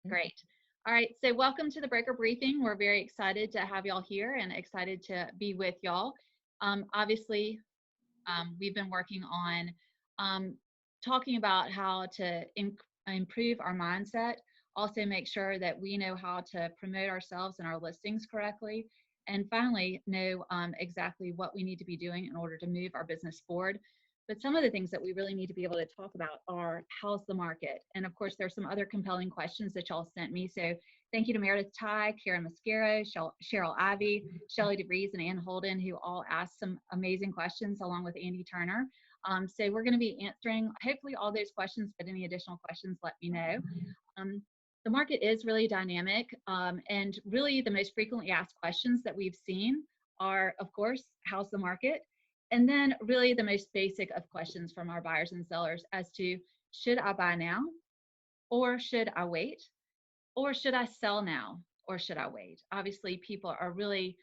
Great. All right. So, welcome to the Broker Briefing. We're very excited to have y'all here and excited to be with y'all. Obviously, we've been working on um, talking about how to improve our mindset, also make sure that we know how to promote ourselves and our listings correctly, and finally, know exactly what we need to be doing in order to move our business forward. But some of the things that we really need to be able to talk about are how's the market? And of course, there's some other compelling questions that y'all sent me. So thank you to Meredith Ty, Karen Mascaro, Cheryl Ivy, Shelley DeVries, and Ann Holden, who all asked some amazing questions along with Andy Turner. So we're going to be answering hopefully all those questions, but any additional questions, let me know. Um, the market is really dynamic, and really the most frequently asked questions that we've seen are, of course, how's the market? And then really the most basic of questions from our buyers and sellers as to, should I buy now or should I wait? Or should I sell now or should I wait? Obviously, people are really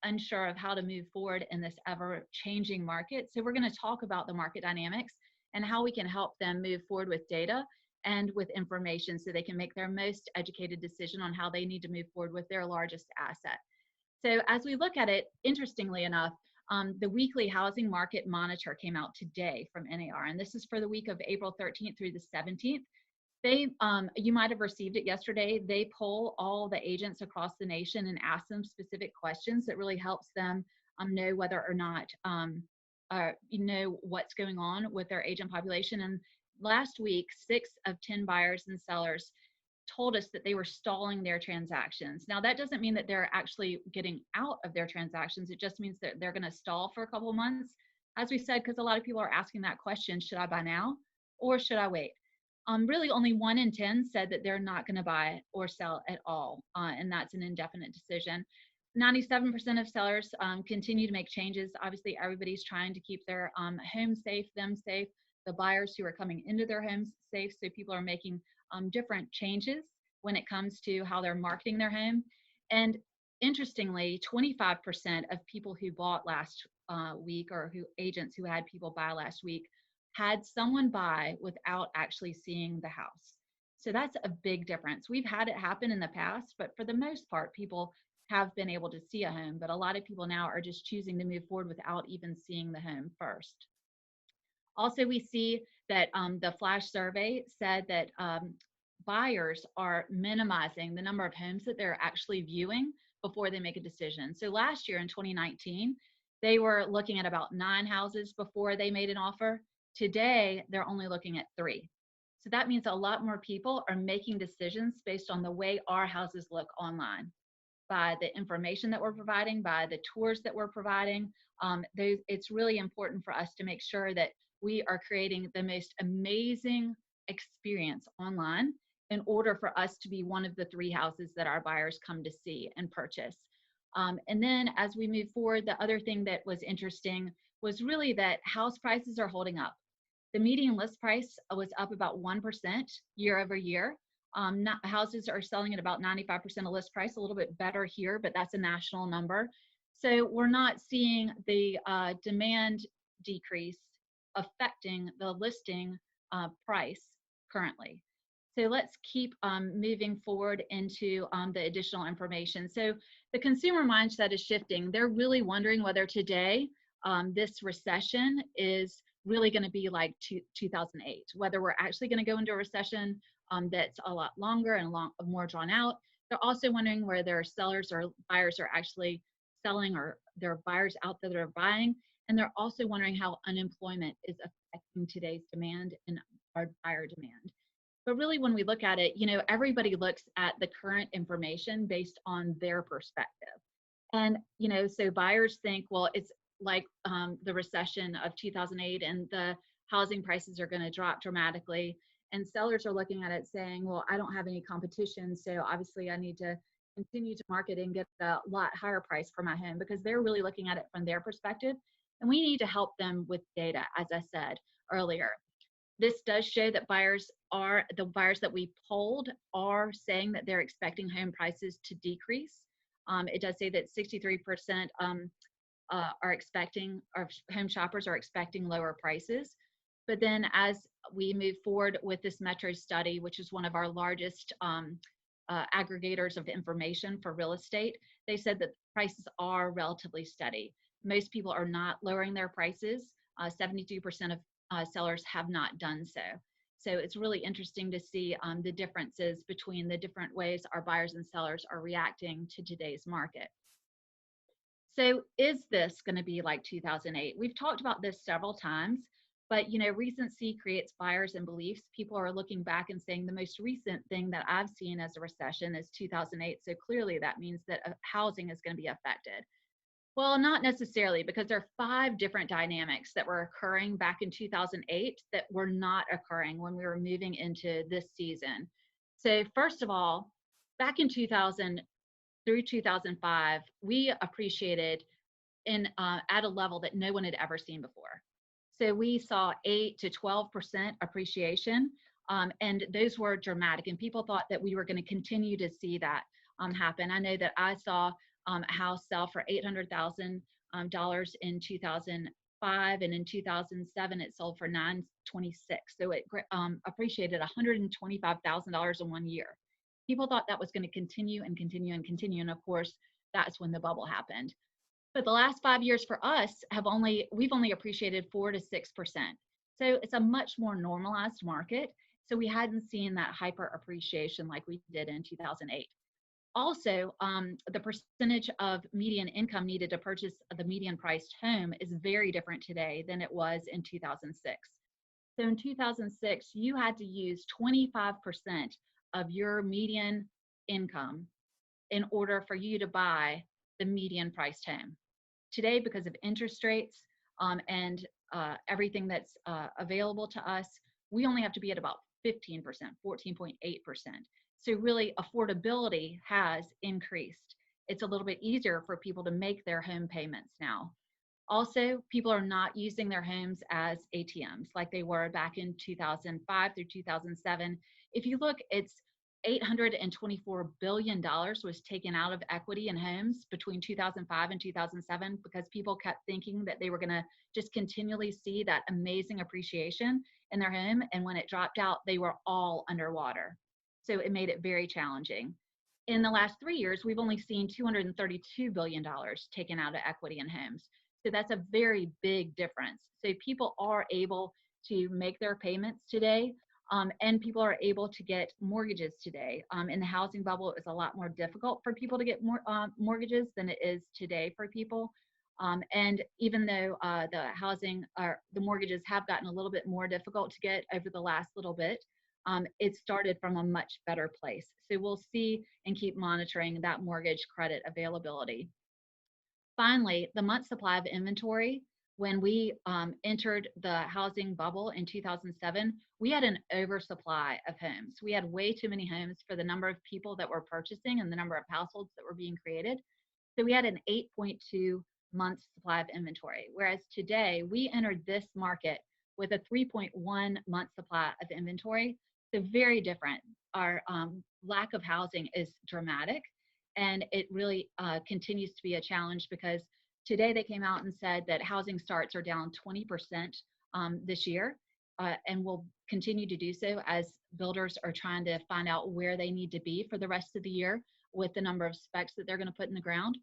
unsure of how to move forward in this ever changing market. So, we're going to talk about the market dynamics and how we can help them move forward with data and with information so they can make their most educated decision on how they need to move forward with their largest asset. So, as we look at it, interestingly enough, the weekly housing market monitor came out today from NAR, and this is for the week of April 13th through the 17th. They, you might have received it yesterday. They poll all the agents across the nation and ask them specific questions that really helps them know whether or not you know what's going on with their agent population. And last week, 6 of 10 buyers and sellers told us that they were stalling their transactions. Now, that doesn't mean that they're actually getting out of their transactions. It just means that they're going to stall for a couple of months. As we said, because a lot of people are asking that question, should I buy now or should I wait? Really, only 1 in 10 said that they're not going to buy or sell at all, and that's an indefinite decision. 97% of sellers continue to make changes. Obviously, everybody's trying to keep their home safe, them safe, the buyers who are coming into their homes safe. So people are making different changes when it comes to how they're marketing their home. And interestingly, 25% of people who bought last week, or who agents who had people buy last week, had someone buy without actually seeing the house. So that's a big difference. We've had it happen in the past, but for the most part, people have been able to see a home. But a lot of people now are just choosing to move forward without even seeing the home first. Also, we see that the flash survey said that buyers are minimizing the number of homes that they're actually viewing before they make a decision. So last year in 2019, they were looking at about 9 houses before they made an offer. Today, they're only looking at 3. So that means a lot more people are making decisions based on the way our houses look online, by the information that we're providing, by the tours that we're providing. It's really important for us to make sure that we are creating the most amazing experience online in order for us to be one of the 3 houses that our buyers come to see and purchase. And then as we move forward, the other thing that was interesting was really that house prices are holding up. The median list price was up about 1% year over year. Houses are selling at about 95% of list price, a little bit better here, but that's a national number. So we're not seeing the demand decrease affecting the listing price currently. So let's keep moving forward into the additional information. So the consumer mindset is shifting. They're really wondering whether today this recession is really going to be like 2008, whether we're actually going to go into a recession that's a lot longer and more drawn out. They're also wondering where their sellers or buyers are actually selling, or there are buyers out there that are buying. And they're also wondering how unemployment is affecting today's demand and our buyer demand. But really, when we look at it, you know, everybody looks at the current information based on their perspective. And, you know, so buyers think, well, it's like the recession of 2008 and the housing prices are going to drop dramatically. And sellers are looking at it saying, well, I don't have any competition, so obviously I need to continue to market and get a lot higher price for my home, because they're really looking at it from their perspective. And we need to help them with data, as I said earlier. This does show that the buyers that we polled are saying that they're expecting home prices to decrease. It does say that 63% are expecting, or home shoppers are expecting, lower prices. But then as we move forward with this Metro study, which is one of our largest aggregators of information for real estate, they said that prices are relatively steady. Most people are not lowering their prices. 72% of sellers have not done so. So it's really interesting to see the differences between the different ways our buyers and sellers are reacting to today's market. So is this going to be like 2008? We've talked about this several times, but recency creates buyers and beliefs. People are looking back and saying the most recent thing that I've seen as a recession is 2008. So clearly that means that housing is going to be affected. Well, not necessarily, because there are 5 different dynamics that were occurring back in 2008 that were not occurring when we were moving into this season. So first of all, back in 2000 through 2005, we appreciated in at a level that no one had ever seen before. So we saw 8 to 12% appreciation, and those were dramatic. And people thought that we were going to continue to see that happen. I know that I saw a house sell for $800,000 in 2005, and in 2007 it sold for 926. So it appreciated $125,000 in 1 year. People thought that was going to continue and continue and continue, and of course, that's when the bubble happened. But the last 5 years for us we've only appreciated 4 to 6%. So it's a much more normalized market. So we hadn't seen that hyper appreciation like we did in 2008. Also, the percentage of median income needed to purchase the median priced home is very different today than it was in 2006. So in 2006, you had to use 25% of your median income in order for you to buy the median priced home. Today, because of interest rates and everything that's available to us, we only have to be at about 15%, 14.8%. So really, affordability has increased. It's a little bit easier for people to make their home payments now. Also, people are not using their homes as ATMs like they were back in 2005 through 2007. If you look, it's $824 billion was taken out of equity in homes between 2005 and 2007 because people kept thinking that they were going to just continually see that amazing appreciation in their home. And when it dropped out, they were all underwater. So it made it very challenging. In the last 3 years, we've only seen $232 billion taken out of equity in homes. So that's a very big difference. So people are able to make their payments today, and people are able to get mortgages today. In the housing bubble, it was a lot more difficult for people to get more mortgages than it is today for people. And even though the housing or the mortgages have gotten a little bit more difficult to get over the last little bit, it started from a much better place. So we'll see and keep monitoring that mortgage credit availability. Finally, the month supply of inventory, when we entered the housing bubble in 2007, we had an oversupply of homes. We had way too many homes for the number of people that were purchasing and the number of households that were being created. So we had an 8.2 month supply of inventory, whereas today we entered this market with a 3.1 month supply of inventory. So very different. Our lack of housing is dramatic. And it really continues to be a challenge because today they came out and said that housing starts are down 20% this year and will continue to do so as builders are trying to find out where they need to be for the rest of the year with the number of specs that they're going to put in the ground.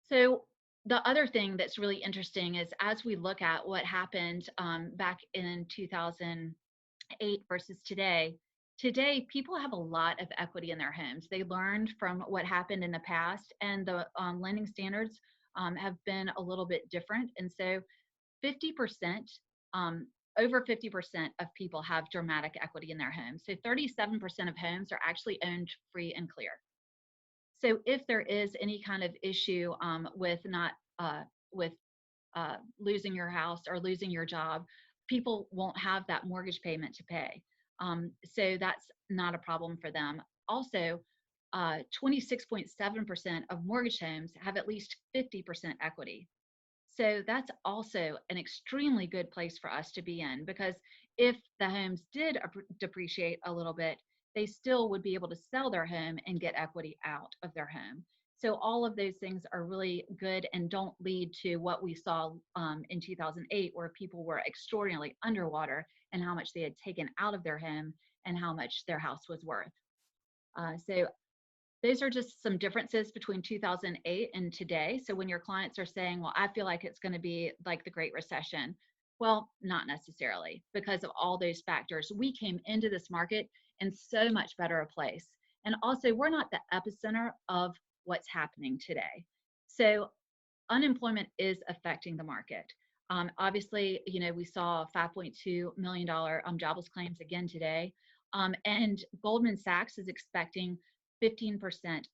So the other thing that's really interesting is as we look at what happened back in 2008 versus today, today, people have a lot of equity in their homes. They learned from what happened in the past, and the lending standards have been a little bit different. And so 50%, over 50% of people have dramatic equity in their homes. So 37% of homes are actually owned free and clear. So if there is any kind of issue with not with losing your house or losing your job, people won't have that mortgage payment to pay. So that's not a problem for them. Also, 26.7% of mortgage homes have at least 50% equity. So that's also an extremely good place for us to be in because if the homes did depreciate a little bit, they still would be able to sell their home and get equity out of their home. So all of those things are really good and don't lead to what we saw in 2008, where people were extraordinarily underwater and how much they had taken out of their home and how much their house was worth. So those are just some differences between 2008 and today. So when your clients are saying, well, I feel like it's going to be like the Great Recession, well, not necessarily because of all those factors. We came into this market in so much better a place. And also, we're not the epicenter of what's happening today. So unemployment is affecting the market. Obviously, we saw $5.2 million jobless claims again today. And Goldman Sachs is expecting 15%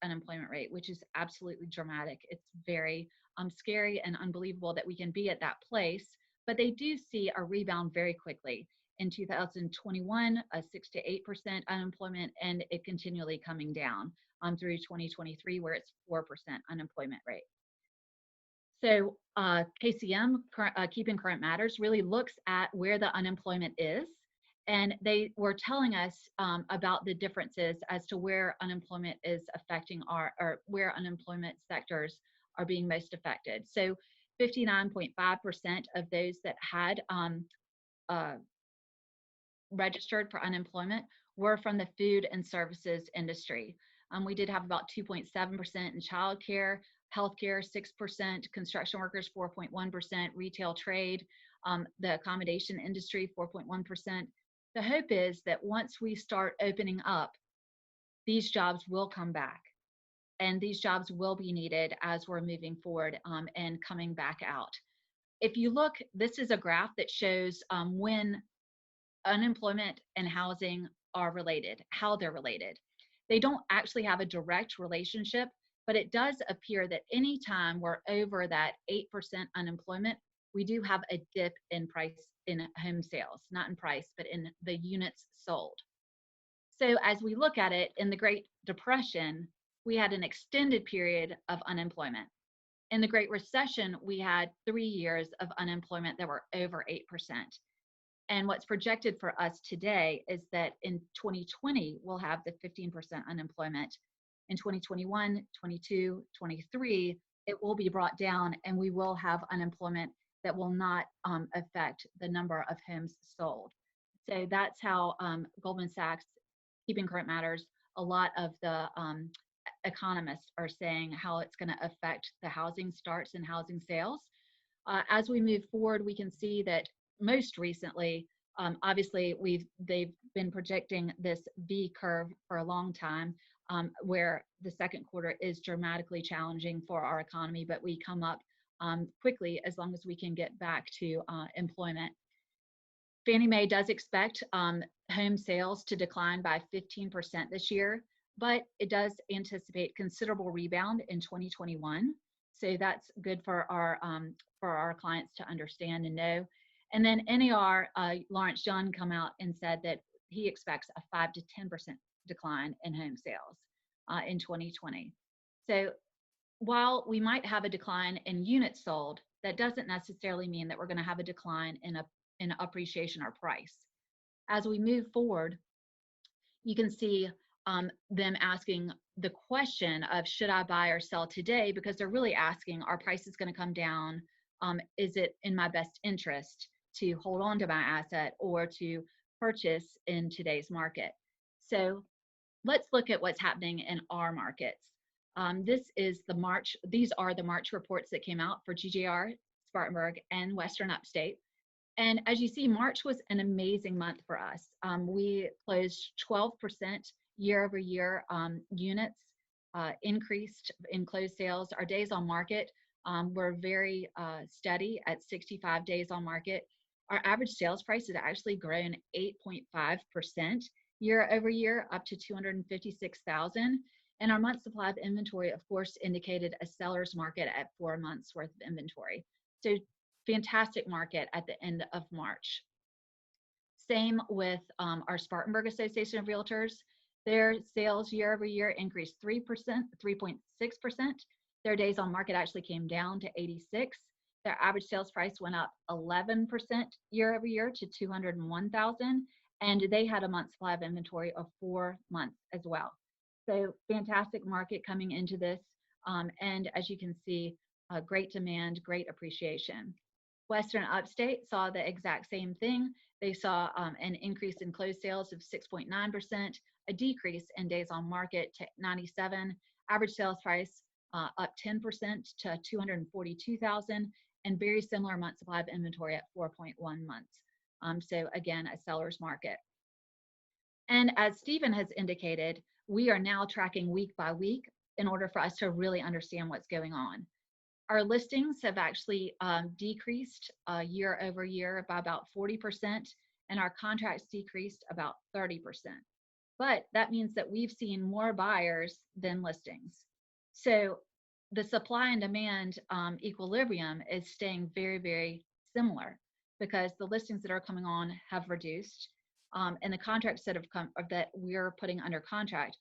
unemployment rate, which is absolutely dramatic. It's very scary and unbelievable that we can be at that place, but they do see a rebound very quickly. In 2021, a 6 to 8% unemployment, and it continually coming down through 2023, where it's 4% unemployment rate. So KCM, Keeping Current Matters, really looks at where the unemployment is. And they were telling us about the differences as to where unemployment is affecting or where unemployment sectors are being most affected. So 59.5% of those that had uh, registered for unemployment were from the food and services industry. We did have about 2.7% in childcare, healthcare 6%, construction workers 4.1%, retail trade, the accommodation industry 4.1%. The hope is that once we start opening up, these jobs will come back. And these jobs will be needed as we're moving forward and coming back out. If you look, this is a graph that shows when unemployment and housing are related, how they're related. They don't actually have a direct relationship, but it does appear that anytime we're over that 8% unemployment, we do have a dip in price in home sales, not in price, but in the units sold. So as we look at it, in the Great Depression, we had an extended period of unemployment. In the Great Recession, we had 3 years of unemployment that were over 8%. And what's projected for us today is that in 2020, we'll have the 15% unemployment. In 2021, 22, 23, it will be brought down and we will have unemployment that will not affect the number of homes sold. So that's how Goldman Sachs, Keeping Current Matters, a lot of the economists are saying how it's going to affect the housing starts and housing sales. As we move forward, we can see that most recently, obviously, they've been projecting this V curve for a long time, where the second quarter is dramatically challenging for our economy, but we come up quickly as long as we can get back to employment. Fannie Mae does expect home sales to decline by 15% this year, but it does anticipate considerable rebound in 2021. So that's good for our clients to understand and know. And then NAR, Lawrence Yun, come out and said that he expects a 5 to 10% decline in home sales in 2020. So while we might have a decline in units sold, that doesn't necessarily mean that we're going to have a decline in appreciation or price. As we move forward, you can see them asking the question of should I buy or sell today, because they're really asking, are prices going to come down? Is it in my best interest to hold on to my asset or to purchase in today's market? So let's look at what's happening in our markets. These are the March reports that came out for GJR, Spartanburg, and Western Upstate. And as you see, March was an amazing month for us. We closed 12% year over year units increased in closed sales. Our days on market were very steady at 65 days on market. Our average sales price has actually grown 8.5% year over year, up to 256,000. And our month supply of inventory, of course, indicated a seller's market at 4 months worth of inventory. So fantastic market at the end of March. Same with our Spartanburg Association of Realtors. Their sales year over year increased 3%, 3.6%. Their days on market actually came down to 86. Their average sales price went up 11% year over year to 201,000. And they had a month supply of inventory of 4 months as well. So fantastic market coming into this. And as you can see, great demand, great appreciation. Western Upstate saw the exact same thing. They saw an increase in closed sales of 6.9%, a decrease in days on market to 97, average sales price up 10% to 242,000, and very similar month supply of inventory at 4.1 months. So again, a seller's market. And as Stephen has indicated, we are now tracking week by week in order for us to really understand what's going on. Our listings have actually decreased year over year by about 40%, and our contracts decreased about 30%. But that means that we've seen more buyers than listings. So the supply and demand equilibrium is staying very, very similar because the listings that are coming on have reduced, and the contracts that have come that we're putting under contract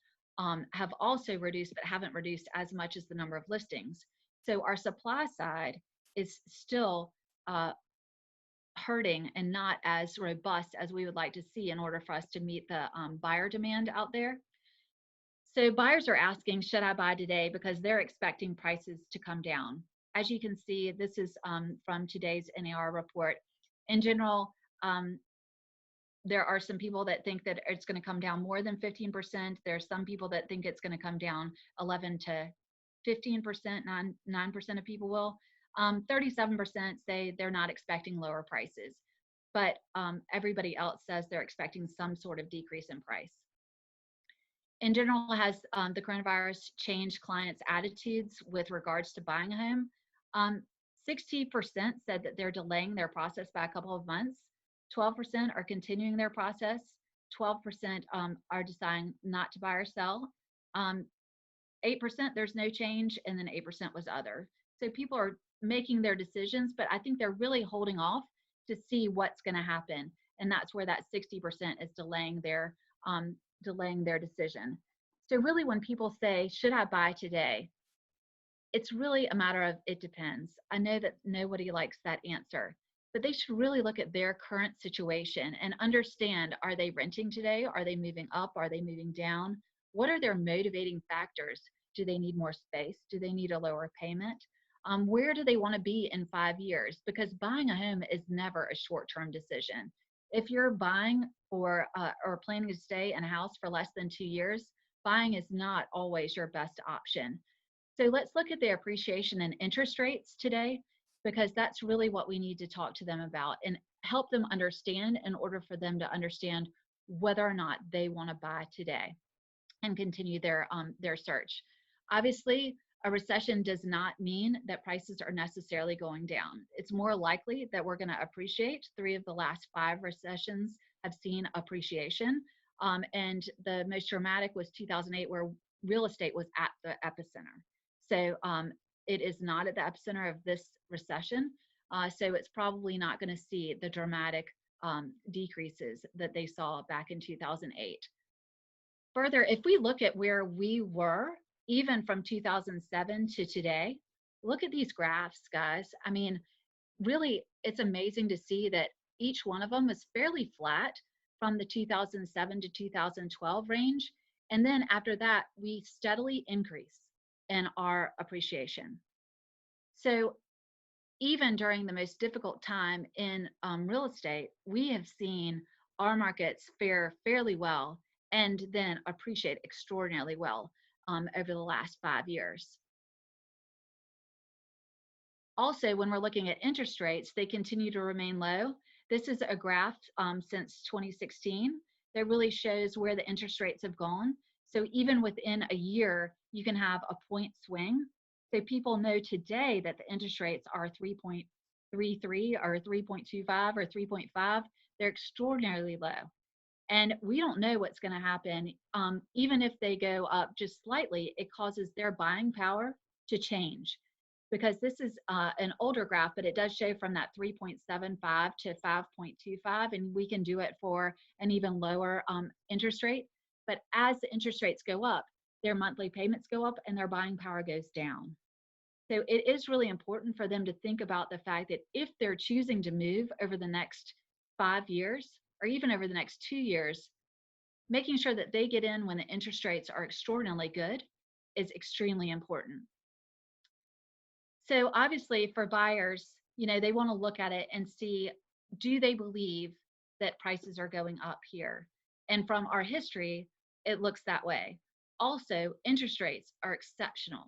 have also reduced, but haven't reduced as much as the number of listings. So our supply side is still hurting and not as robust as we would like to see in order for us to meet the buyer demand out there. So buyers are asking, should I buy today? Because they're expecting prices to come down. As you can see, this is from today's NAR report. In general, there are some people that think that it's going to come down more than 15%. There are some people that think it's going to come down 11 to 15%, 9% of people will. 37% say they're not expecting lower prices, but everybody else says they're expecting some sort of decrease in price. In general, has the coronavirus changed clients' attitudes with regards to buying a home? 60% said that they're delaying their process by a couple of months. 12% are continuing their process. 12% are deciding not to buy or sell. 8% there's no change, and then 8% was other. So people are making their decisions, but I think they're really holding off to see what's going to happen, and that's where that 60% is delaying their decision. So really, when people say, should I buy today? It's really a matter of it depends. I know that nobody likes that answer, but they should really look at their current situation and understand, are they renting today? Are they moving up? Are they moving down? What are their motivating factors? Do they need more space? Do they need a lower payment? Where do they want to be in 5 years? Because buying a home is never a short-term decision. If you're buying or planning to stay in a house for less than 2 years, buying is not always your best option. So let's look at the appreciation and interest rates today, because that's really what we need to talk to them about and help them understand in order for them to understand whether or not they want to buy today and continue their search. Obviously, a recession does not mean that prices are necessarily going down. It's more likely that we're going to appreciate. 3 of the last 5 recessions have seen appreciation. And the most dramatic was 2008, where real estate was at the epicenter. So it is not at the epicenter of this recession. So it's probably not going to see the dramatic decreases that they saw back in 2008. Further, if we look at where we were, even from 2007 to today, look at these graphs, guys. I mean, really, it's amazing to see that each one of them is fairly flat from the 2007 to 2012 range. And then after that, we steadily increase in our appreciation. So even during the most difficult time in real estate, we have seen our markets fare fairly well and then appreciate extraordinarily well over the last 5 years. Also, when we're looking at interest rates, they continue to remain low. This is a graph since 2016 that really shows where the interest rates have gone. So even within a year, you can have a point swing. So people know today that the interest rates are 3.33 or 3.25 or 3.5. They're extraordinarily low. And we don't know what's going to happen. Even if they go up just slightly, it causes their buying power to change. Because this is an older graph, but it does show from that 3.75 to 5.25, and we can do it for an even lower interest rate. But as the interest rates go up, their monthly payments go up and their buying power goes down. So it is really important for them to think about the fact that if they're choosing to move over the next 5 years, or even over the next 2 years, making sure that they get in when the interest rates are extraordinarily good is extremely important. So obviously for buyers, they want to look at it and see, do they believe that prices are going up here? And from our history, it looks that way. Also, interest rates are exceptional.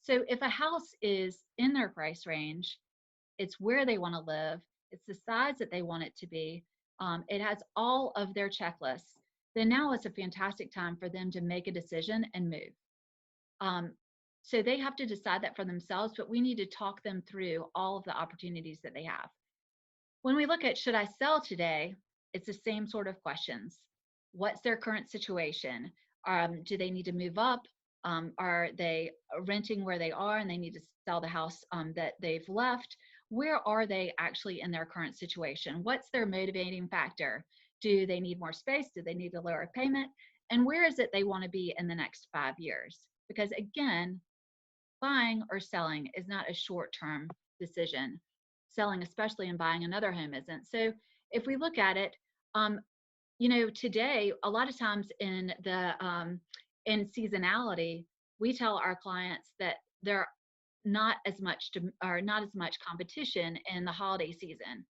So if a house is in their price range, it's where they want to live, it's the size that they want it to be, it has all of their checklists, then now is a fantastic time for them to make a decision and move. Um, so they have to decide that for themselves, but we need to talk them through all of the opportunities that they have. When we look at should I sell today, it's the same sort of questions. What's their current situation? Do they need to move up? Are they renting where they are and they need to sell the house that they've left? Where are they actually in their current situation? What's their motivating factor? Do they need more space? Do they need a lower payment? And where is it they want to be in the next 5 years? Because again, buying or selling is not a short-term decision. Selling, especially, and buying another home isn't. So if we look at it, today, a lot of times in seasonality, we tell our clients that there not as much or not as much competition in the holiday season.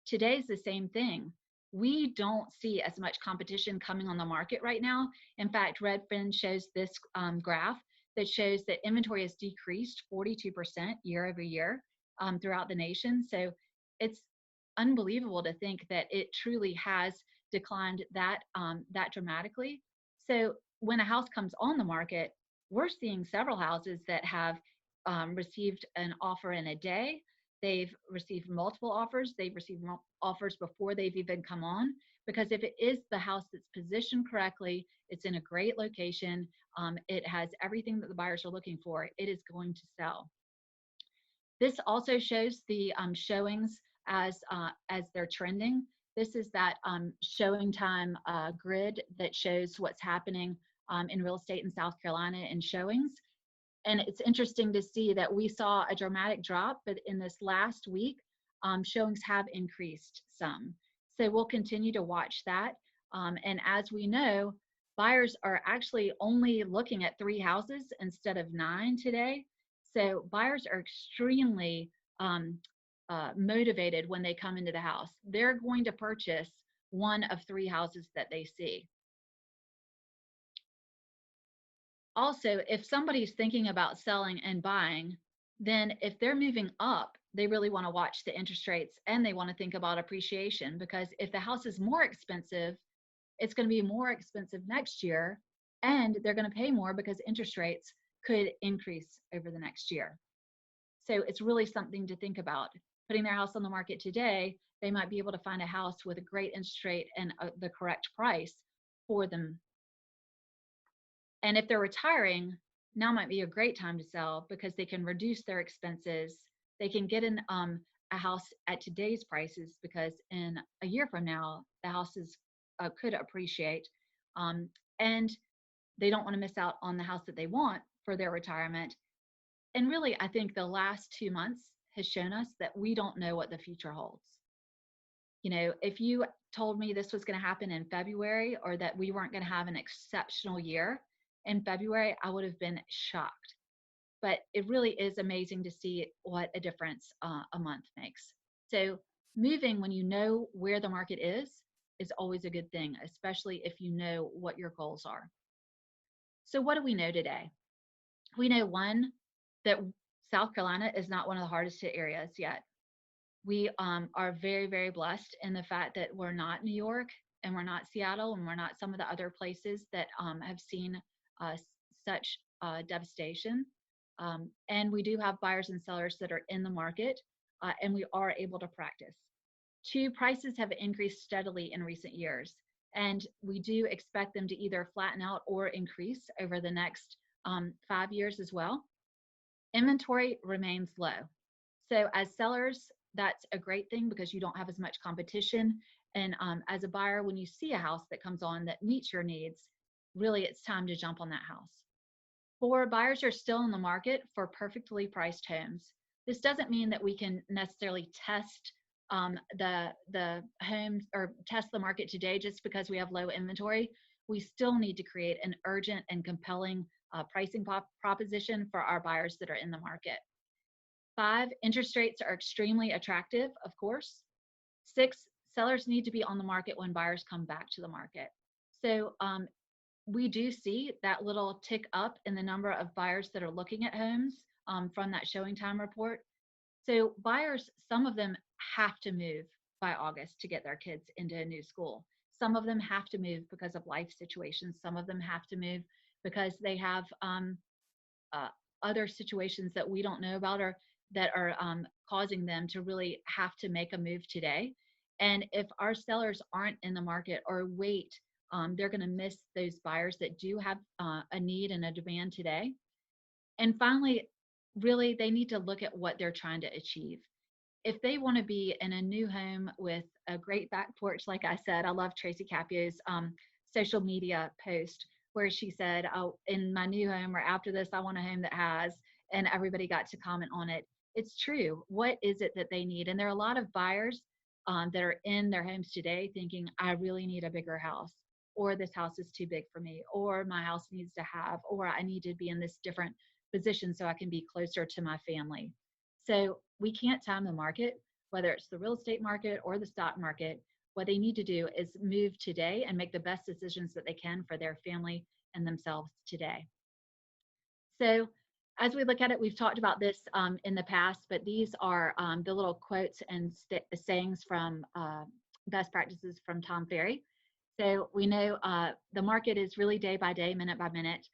Today's the same thing. We don't see as much competition coming on the market right now. In fact, Redfin shows this graph that shows that inventory has decreased 42% year over year throughout the nation. So it's unbelievable to think that it truly has declined that dramatically. So when a house comes on the market, we're seeing several houses that have received an offer in a day. They've received multiple offers. They've received offers before they've even come on. Because if it is the house that's positioned correctly, it's in a great location, it has everything that the buyers are looking for, it is going to sell. This also shows the showings as they're trending. This is that showing time grid that shows what's happening in real estate in South Carolina in showings. And it's interesting to see that we saw a dramatic drop, but in this last week, showings have increased some. So we'll continue to watch that. And as we know, buyers are actually only looking at 3 houses instead of 9 today. So buyers are extremely motivated when they come into the house. They're going to purchase one of 3 houses that they see. Also, if somebody's thinking about selling and buying, then if they're moving up, they really want to watch the interest rates and they want to think about appreciation, because if the house is more expensive, it's going to be more expensive next year and they're going to pay more because interest rates could increase over the next year. So it's really something to think about. Putting their house on the market today, they might be able to find a house with a great interest rate and the correct price for them. And if they're retiring, now might be a great time to sell because they can reduce their expenses. They can get in a house at today's prices because in a year from now, the houses could appreciate. And they don't want to miss out on the house that they want for their retirement. And really, I think the last 2 months has shown us that we don't know what the future holds. If you told me this was going to happen in February or that we weren't going to have an exceptional year in February, I would have been shocked. But it really is amazing to see what a difference a month makes. So moving when you know where the market is always a good thing, especially if you know what your goals are. So what do we know today? We know, one, that South Carolina is not one of the hardest hit areas yet. We are very, very blessed in the fact that we're not New York and we're not Seattle and we're not some of the other places that have seen such devastation. And we do have buyers and sellers that are in the market and we are able to practice. 2, prices have increased steadily in recent years, and we do expect them to either flatten out or increase over the next 5 years as well. Inventory remains low. So as sellers, that's a great thing because you don't have as much competition. And as a buyer, when you see a house that comes on that meets your needs, really it's time to jump on that house. 4, buyers are still in the market for perfectly priced homes. This doesn't mean that we can necessarily test the homes or test the market today just because we have low inventory. We still need to create an urgent and compelling pricing proposition for our buyers that are in the market. 5, interest rates are extremely attractive, of course. 6, sellers need to be on the market when buyers come back to the market. So we do see that little tick up in the number of buyers that are looking at homes from that showing time report. So buyers, some of them have to move by August to get their kids into a new school. Some of them have to move because of life situations. Some of them have to move because they have uh, other situations that we don't know about or that are causing them to really have to make a move today. And if our sellers aren't in the market or wait, they're going to miss those buyers that do have a need and a demand today. And finally, really, they need to look at what they're trying to achieve. If they want to be in a new home with a great back porch, like I said, I love Tracy Capio's social media post where she said, "Oh, in my new home or after this, I want a home that has," and everybody got to comment on it. It's true. What is it that they need? And there are a lot of buyers that are in their homes today thinking, "I really need a bigger house," or "this house is too big for me," or "my house needs to have," or "I need to be in this different position so I can be closer to my family." So we can't time the market, whether it's the real estate market or the stock market. What they need to do is move today and make the best decisions that they can for their family and themselves today. So as we look at it, we've talked about this in the past, but these are the little quotes and sayings from best practices from Tom Ferry. So we know the market is really day by day, minute by minute.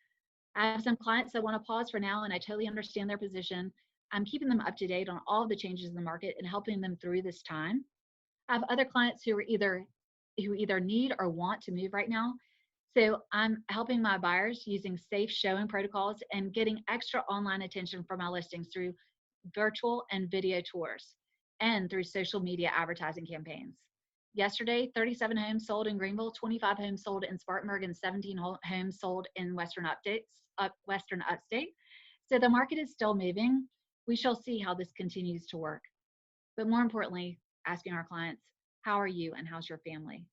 I have some clients that want to pause for now, and I totally understand their position. I'm keeping them up to date on all of the changes in the market and helping them through this time. I have other clients who either need or want to move right now. So I'm helping my buyers using safe showing protocols and getting extra online attention for my listings through virtual and video tours and through social media advertising campaigns. Yesterday, 37 homes sold in Greenville, 25 homes sold in Spartanburg, and 17 homes sold in Western Upstate. So the market is still moving. We shall see how this continues to work. But more importantly, asking our clients, how are you and how's your family?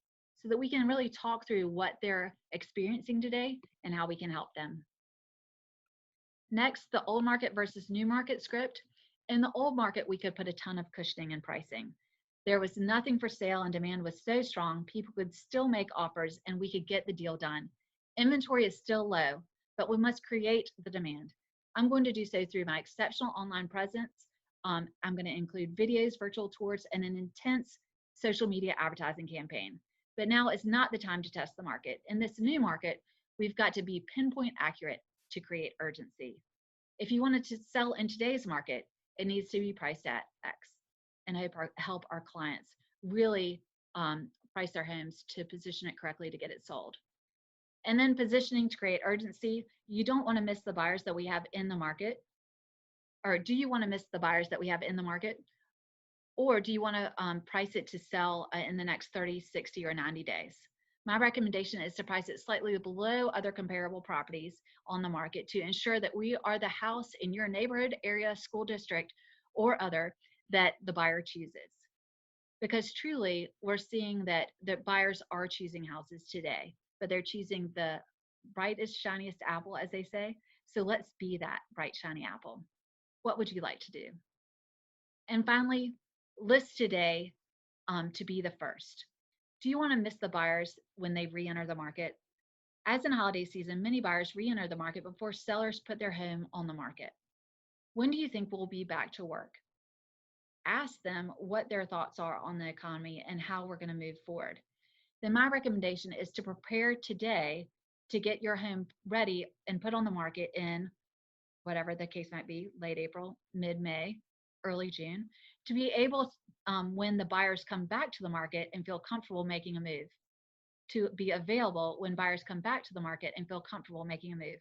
So that we can really talk through what they're experiencing today and how we can help them. Next, the old market versus new market script. In the old market, we could put a ton of cushioning in pricing. There was nothing for sale and demand was so strong, people could still make offers and we could get the deal done. Inventory is still low, but we must create the demand. I'm going to do so through my exceptional online presence. I'm going to include videos, virtual tours, and an intense social media advertising campaign. But now is not the time to test the market. In this new market, we've got to be pinpoint accurate to create urgency. If you wanted to sell in today's market, it needs to be priced at X and help our clients really price their homes to position it correctly to get it sold. And then positioning to create urgency. You don't want to miss the buyers that we have in the market. Or do you want to miss the buyers that we have in the market? Or do you want to price it to sell in the next 30, 60, or 90 days? My recommendation is to price it slightly below other comparable properties on the market to ensure that we are the house in your neighborhood, area, school district, or other that the buyer chooses. Because truly, we're seeing that the buyers are choosing houses today, but they're choosing the brightest, shiniest apple, as they say. So let's be that bright, shiny apple. What would you like to do? And finally, list today to be the first. Do you want to miss the buyers when they re-enter the market? As in holiday season, many buyers re-enter the market before sellers put their home on the market. When do you think we'll be back to work? Ask them what their thoughts are on the economy and how we're going to move forward. Then my recommendation is to prepare today to get your home ready and put on the market in whatever the case might be, late April, mid-May, early June, to be able, when the buyers come back to the market and feel comfortable making a move, to be available when buyers come back to the market and feel comfortable making a move.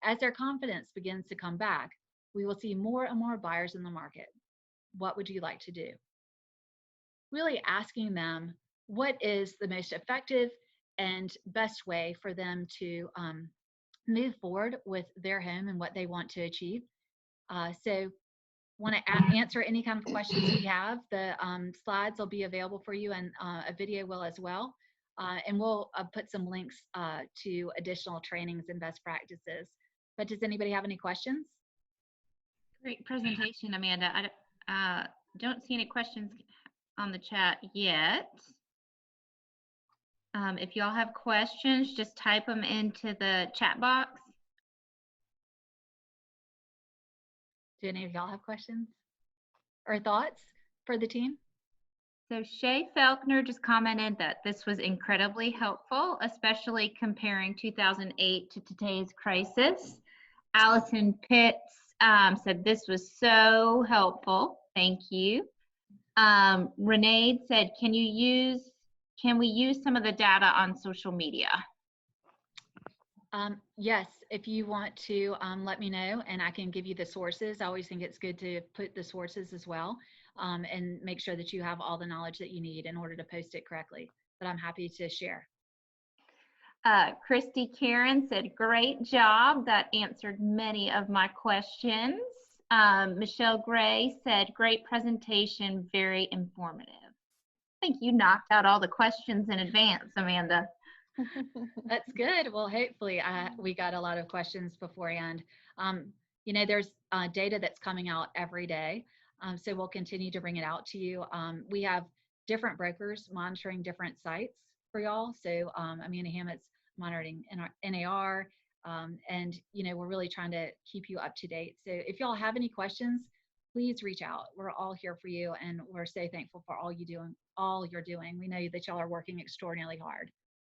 As their confidence begins to come back, we will see more and more buyers in the market. What would you like to do? Really asking them what is the most effective and best way for them to move forward with their home and what they want to achieve. So want to answer any kind of questions we have, the slides will be available for you and a video will as well. And we'll put some links to additional trainings and best practices. But does anybody have any questions? Great presentation, Amanda. Don't see any questions on the chat yet. If y'all have questions, just type them into the chat box. Do any of y'all have questions or thoughts for the team? So Shay Felkner just commented that this was incredibly helpful, especially comparing 2008 to today's crisis. Allison Pitts said this was so helpful. Thank you. Renee said, can we use some of the data on social media? Yes, if you want to let me know and I can give you the sources. I always think it's good to put the sources as well and make sure that you have all the knowledge that you need in order to post it correctly. But I'm happy to share. Christy Karen said, great job. That answered many of my questions. Michelle Gray said, great presentation, very informative. I think you knocked out all the questions in advance, Amanda. That's good. Well, hopefully we got a lot of questions beforehand. There's data that's coming out every day. So we'll continue to bring it out to you. We have different brokers monitoring different sites for y'all. So Amanda Hammett's monitoring NAR. And, we're really trying to keep you up to date. So if y'all have any questions, please reach out. We're all here for you. And we're so thankful for all you're doing. We know that y'all are working extraordinarily hard.